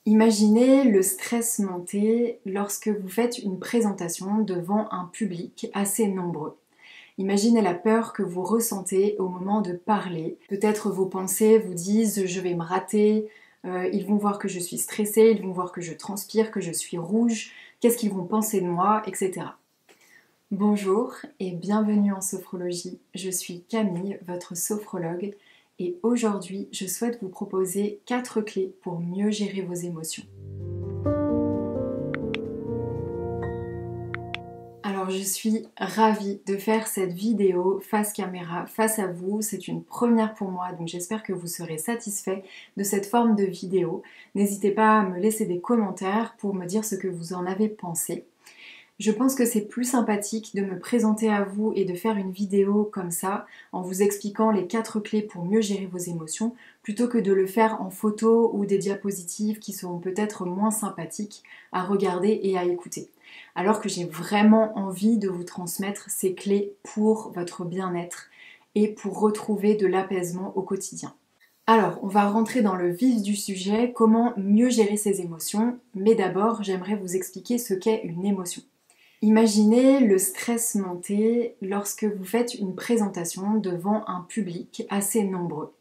Imaginez le stress monter lorsque vous faites une présentation devant un public assez nombreux. Imaginez la peur que vous ressentez au moment de parler. Peut-être vos pensées vous disent « je vais me rater », ils vont voir que je suis stressée, ils vont voir que je transpire, que je suis rouge, qu'est-ce qu'ils vont penser de moi, etc. Bonjour et bienvenue en sophrologie. Je suis Camille, votre sophrologue, et aujourd'hui je souhaite vous proposer 4 clés pour mieux gérer vos émotions. Alors je suis ravie de faire cette vidéo face caméra, face à vous. C'est une première pour moi, donc j'espère que vous serez satisfait de cette forme de vidéo. N'hésitez pas à me laisser des commentaires pour me dire ce que vous en avez pensé. Je pense que c'est plus sympathique de me présenter à vous et de faire une vidéo comme ça, en vous expliquant les 4 clés pour mieux gérer vos émotions, plutôt que de le faire en photo ou des diapositives qui seront peut-être moins sympathiques à regarder et à écouter. Alors que j'ai vraiment envie de vous transmettre ces clés pour votre bien-être et pour retrouver de l'apaisement au quotidien. Alors, on va rentrer dans le vif du sujet, comment mieux gérer ses émotions, mais d'abord, j'aimerais vous expliquer ce qu'est une émotion. Imaginez le stress monter lorsque vous faites une présentation devant un public assez nombreux.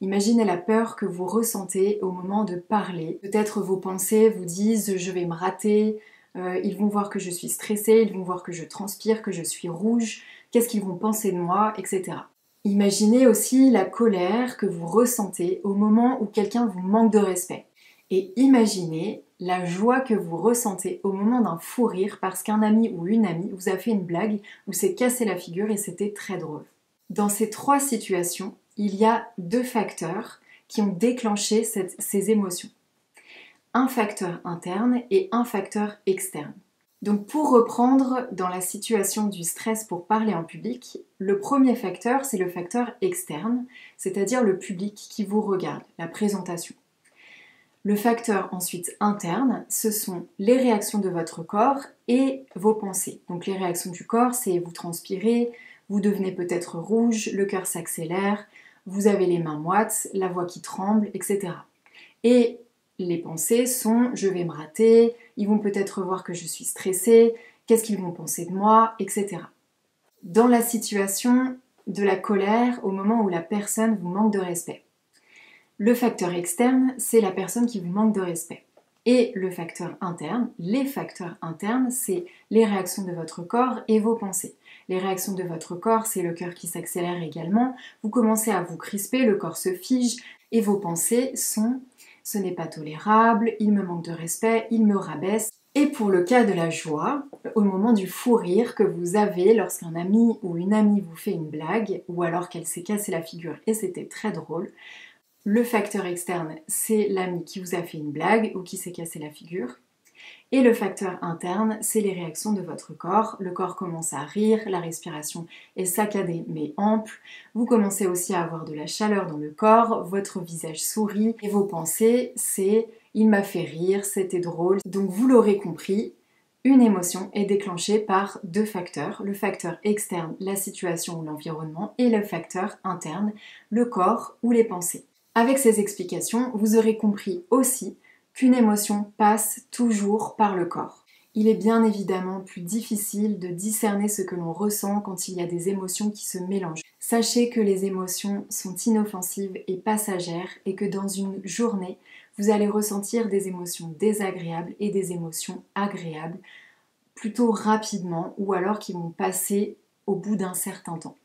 Imaginez la peur que vous ressentez au moment de parler. Peut-être vos pensées vous disent « je vais me rater », ils vont voir que je suis stressée, ils vont voir que je transpire, que je suis rouge, qu'est-ce qu'ils vont penser de moi, etc. Imaginez aussi la colère que vous ressentez au moment où quelqu'un vous manque de respect. Et imaginez la joie que vous ressentez au moment d'un fou rire parce qu'un ami ou une amie vous a fait une blague ou s'est cassé la figure et c'était très drôle. Dans ces 3 situations, il y a 2 facteurs qui ont déclenché ces émotions. Un facteur interne et un facteur externe. Donc pour reprendre dans la situation du stress pour parler en public, le premier facteur c'est le facteur externe, c'est-à-dire le public qui vous regarde, la présentation. Le facteur ensuite interne, ce sont les réactions de votre corps et vos pensées. Donc les réactions du corps, c'est vous transpirez, vous devenez peut-être rouge, le cœur s'accélère, vous avez les mains moites, la voix qui tremble, etc. Et les pensées sont je vais me rater, ils vont peut-être voir que je suis stressée, qu'est-ce qu'ils vont penser de moi, etc. Dans la situation de la colère, au moment où la personne vous manque de respect. Le facteur externe, c'est la personne qui vous manque de respect. Et le facteur interne, les facteurs internes, c'est les réactions de votre corps et vos pensées. Les réactions de votre corps, c'est le cœur qui s'accélère également, vous commencez à vous crisper, le corps se fige, et vos pensées sont « ce n'est pas tolérable, il me manque de respect, il me rabaisse ». Et pour le cas de la joie, au moment du fou rire que vous avez lorsqu'un ami ou une amie vous fait une blague, ou alors qu'elle s'est cassé la figure et c'était très drôle, le facteur externe, c'est l'ami qui vous a fait une blague ou qui s'est cassé la figure. Et le facteur interne, c'est les réactions de votre corps. Le corps commence à rire, la respiration est saccadée mais ample. Vous commencez aussi à avoir de la chaleur dans le corps, votre visage sourit. Et vos pensées, c'est « il m'a fait rire, c'était drôle ». Donc vous l'aurez compris, une émotion est déclenchée par 2 facteurs. Le facteur externe, la situation ou l'environnement, et le facteur interne, le corps ou les pensées. Avec ces explications, vous aurez compris aussi qu'une émotion passe toujours par le corps. Il est bien évidemment plus difficile de discerner ce que l'on ressent quand il y a des émotions qui se mélangent. Sachez que les émotions sont inoffensives et passagères et que dans une journée, vous allez ressentir des émotions désagréables et des émotions agréables plutôt rapidement ou alors qui vont passer au bout d'un certain temps.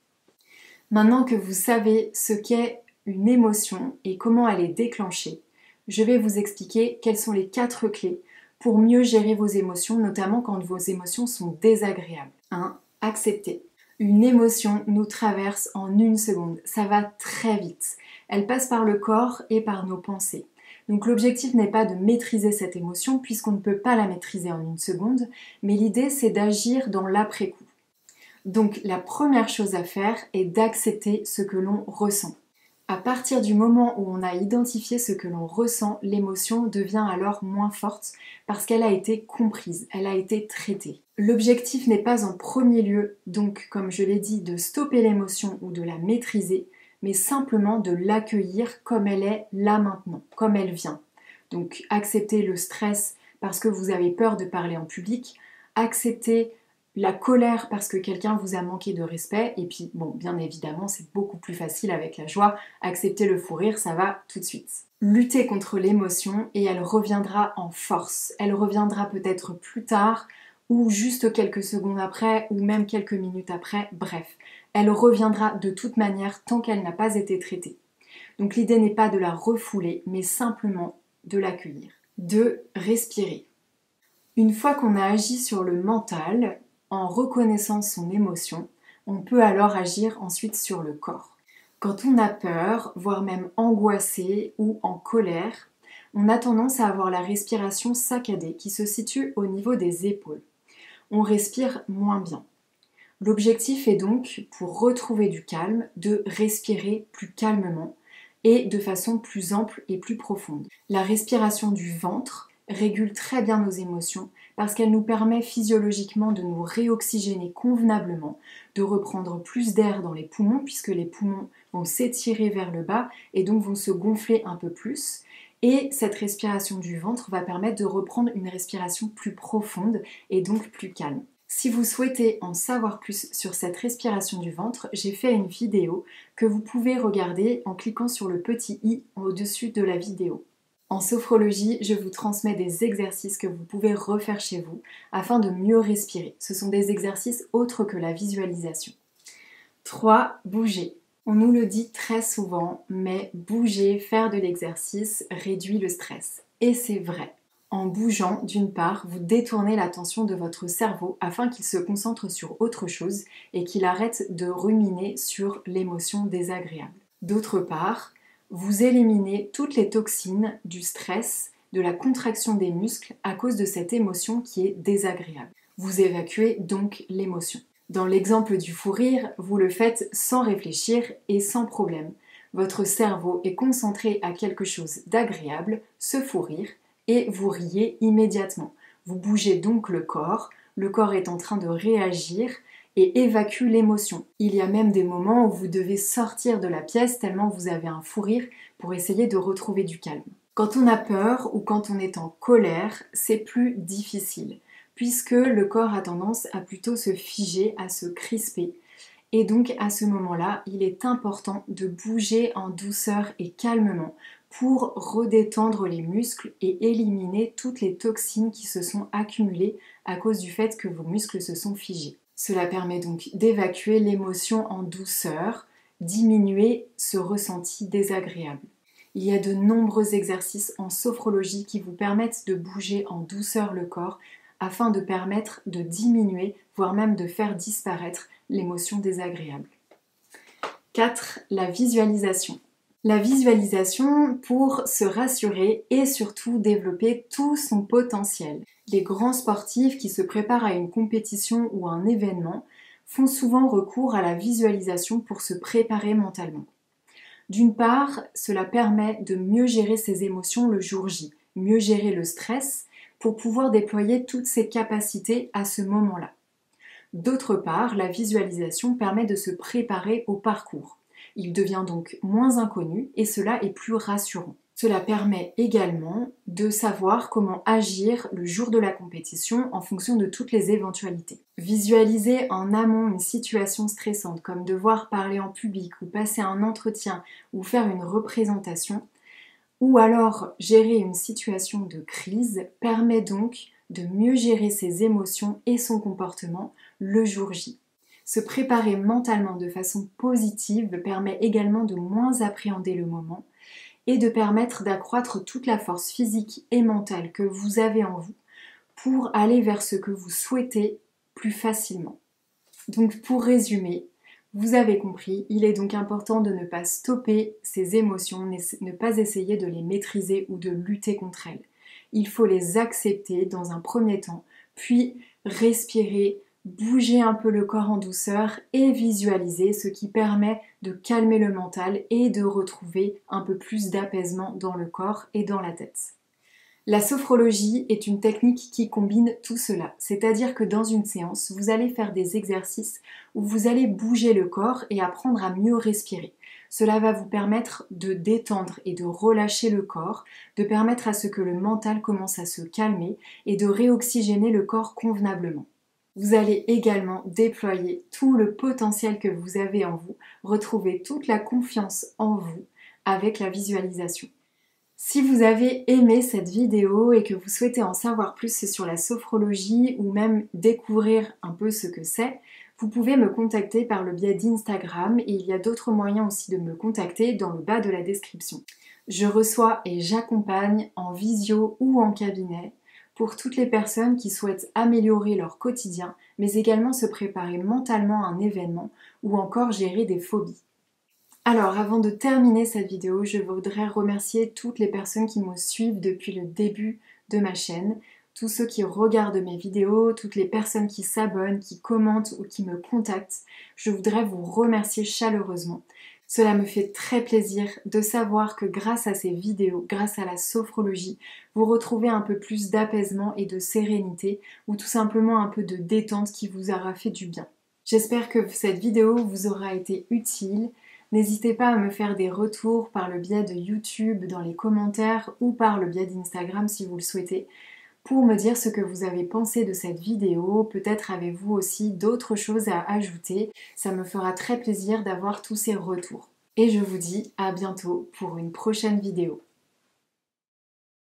Maintenant que vous savez ce qu'est une émotion et comment elle est déclenchée, je vais vous expliquer quelles sont les 4 clés pour mieux gérer vos émotions, notamment quand vos émotions sont désagréables. 1. Accepter. Une émotion nous traverse en 1 seconde, ça va très vite. Elle passe par le corps et par nos pensées. Donc l'objectif n'est pas de maîtriser cette émotion puisqu'on ne peut pas la maîtriser en 1 seconde, mais l'idée c'est d'agir dans l'après-coup. Donc la première chose à faire est d'accepter ce que l'on ressent. À partir du moment où on a identifié ce que l'on ressent, l'émotion devient alors moins forte parce qu'elle a été comprise, elle a été traitée. L'objectif n'est pas en premier lieu, donc comme je l'ai dit, de stopper l'émotion ou de la maîtriser, mais simplement de l'accueillir comme elle est là maintenant, comme elle vient. Donc acceptez le stress parce que vous avez peur de parler en public, acceptez la colère parce que quelqu'un vous a manqué de respect, et puis bon, bien évidemment, c'est beaucoup plus facile avec la joie, accepter le fou rire, ça va tout de suite. Luttez contre l'émotion et elle reviendra en force, elle reviendra peut-être plus tard, ou juste quelques secondes après, ou même quelques minutes après, bref, elle reviendra de toute manière tant qu'elle n'a pas été traitée. Donc l'idée n'est pas de la refouler, mais simplement de l'accueillir. 2. Respirer. Une fois qu'on a agi sur le mental, en reconnaissant son émotion, on peut alors agir ensuite sur le corps. Quand on a peur, voire même angoissé ou en colère, on a tendance à avoir la respiration saccadée qui se situe au niveau des épaules. On respire moins bien. L'objectif est donc, pour retrouver du calme, de respirer plus calmement et de façon plus ample et plus profonde. La respiration du ventre régule très bien nos émotions parce qu'elle nous permet physiologiquement de nous réoxygéner convenablement, de reprendre plus d'air dans les poumons puisque les poumons vont s'étirer vers le bas et donc vont se gonfler un peu plus. Et cette respiration du ventre va permettre de reprendre une respiration plus profonde et donc plus calme. Si vous souhaitez en savoir plus sur cette respiration du ventre, j'ai fait une vidéo que vous pouvez regarder en cliquant sur le petit i au-dessus de la vidéo. En sophrologie, je vous transmets des exercices que vous pouvez refaire chez vous afin de mieux respirer. Ce sont des exercices autres que la visualisation. 3. Bouger. On nous le dit très souvent, mais bouger, faire de l'exercice réduit le stress. Et c'est vrai. En bougeant, d'une part, vous détournez l'attention de votre cerveau afin qu'il se concentre sur autre chose et qu'il arrête de ruminer sur l'émotion désagréable. D'autre part, vous éliminez toutes les toxines du stress, de la contraction des muscles à cause de cette émotion qui est désagréable. Vous évacuez donc l'émotion. Dans l'exemple du fou rire, vous le faites sans réfléchir et sans problème. Votre cerveau est concentré à quelque chose d'agréable, ce fou rire, et vous riez immédiatement. Vous bougez donc le corps est en train de réagir et évacue l'émotion. Il y a même des moments où vous devez sortir de la pièce tellement vous avez un fou rire pour essayer de retrouver du calme. Quand on a peur ou quand on est en colère, c'est plus difficile, puisque le corps a tendance à plutôt se figer, à se crisper. Et donc à ce moment-là, il est important de bouger en douceur et calmement pour redétendre les muscles et éliminer toutes les toxines qui se sont accumulées à cause du fait que vos muscles se sont figés. Cela permet donc d'évacuer l'émotion en douceur, diminuer ce ressenti désagréable. Il y a de nombreux exercices en sophrologie qui vous permettent de bouger en douceur le corps afin de permettre de diminuer, voire même de faire disparaître l'émotion désagréable. 4. La visualisation. La visualisation pour se rassurer et surtout développer tout son potentiel. Les grands sportifs qui se préparent à une compétition ou un événement font souvent recours à la visualisation pour se préparer mentalement. D'une part, cela permet de mieux gérer ses émotions le jour J, mieux gérer le stress pour pouvoir déployer toutes ses capacités à ce moment-là. D'autre part, la visualisation permet de se préparer au parcours. Il devient donc moins inconnu et cela est plus rassurant. Cela permet également de savoir comment agir le jour de la compétition en fonction de toutes les éventualités. Visualiser en amont une situation stressante comme devoir parler en public ou passer un entretien ou faire une représentation ou alors gérer une situation de crise permet donc de mieux gérer ses émotions et son comportement le jour J. Se préparer mentalement de façon positive permet également de moins appréhender le moment et de permettre d'accroître toute la force physique et mentale que vous avez en vous pour aller vers ce que vous souhaitez plus facilement. Donc pour résumer, vous avez compris, il est donc important de ne pas stopper ces émotions, ne pas essayer de les maîtriser ou de lutter contre elles. Il faut les accepter dans un premier temps, puis respirer, bouger un peu le corps en douceur et visualiser, ce qui permet de calmer le mental et de retrouver un peu plus d'apaisement dans le corps et dans la tête. La sophrologie est une technique qui combine tout cela, c'est-à-dire que dans une séance, vous allez faire des exercices où vous allez bouger le corps et apprendre à mieux respirer. Cela va vous permettre de détendre et de relâcher le corps, de permettre à ce que le mental commence à se calmer et de réoxygéner le corps convenablement. Vous allez également déployer tout le potentiel que vous avez en vous, retrouver toute la confiance en vous avec la visualisation. Si vous avez aimé cette vidéo et que vous souhaitez en savoir plus sur la sophrologie ou même découvrir un peu ce que c'est, vous pouvez me contacter par le biais d'Instagram et il y a d'autres moyens aussi de me contacter dans le bas de la description. Je reçois et j'accompagne en visio ou en cabinet pour toutes les personnes qui souhaitent améliorer leur quotidien, mais également se préparer mentalement à un événement ou encore gérer des phobies. Alors, avant de terminer cette vidéo, je voudrais remercier toutes les personnes qui me suivent depuis le début de ma chaîne, tous ceux qui regardent mes vidéos, toutes les personnes qui s'abonnent, qui commentent ou qui me contactent. Je voudrais vous remercier chaleureusement. Cela me fait très plaisir de savoir que grâce à ces vidéos, grâce à la sophrologie, vous retrouvez un peu plus d'apaisement et de sérénité ou tout simplement un peu de détente qui vous aura fait du bien. J'espère que cette vidéo vous aura été utile. N'hésitez pas à me faire des retours par le biais de YouTube dans les commentaires ou par le biais d'Instagram si vous le souhaitez pour me dire ce que vous avez pensé de cette vidéo. Peut-être avez-vous aussi d'autres choses à ajouter. Ça me fera très plaisir d'avoir tous ces retours. Et je vous dis à bientôt pour une prochaine vidéo.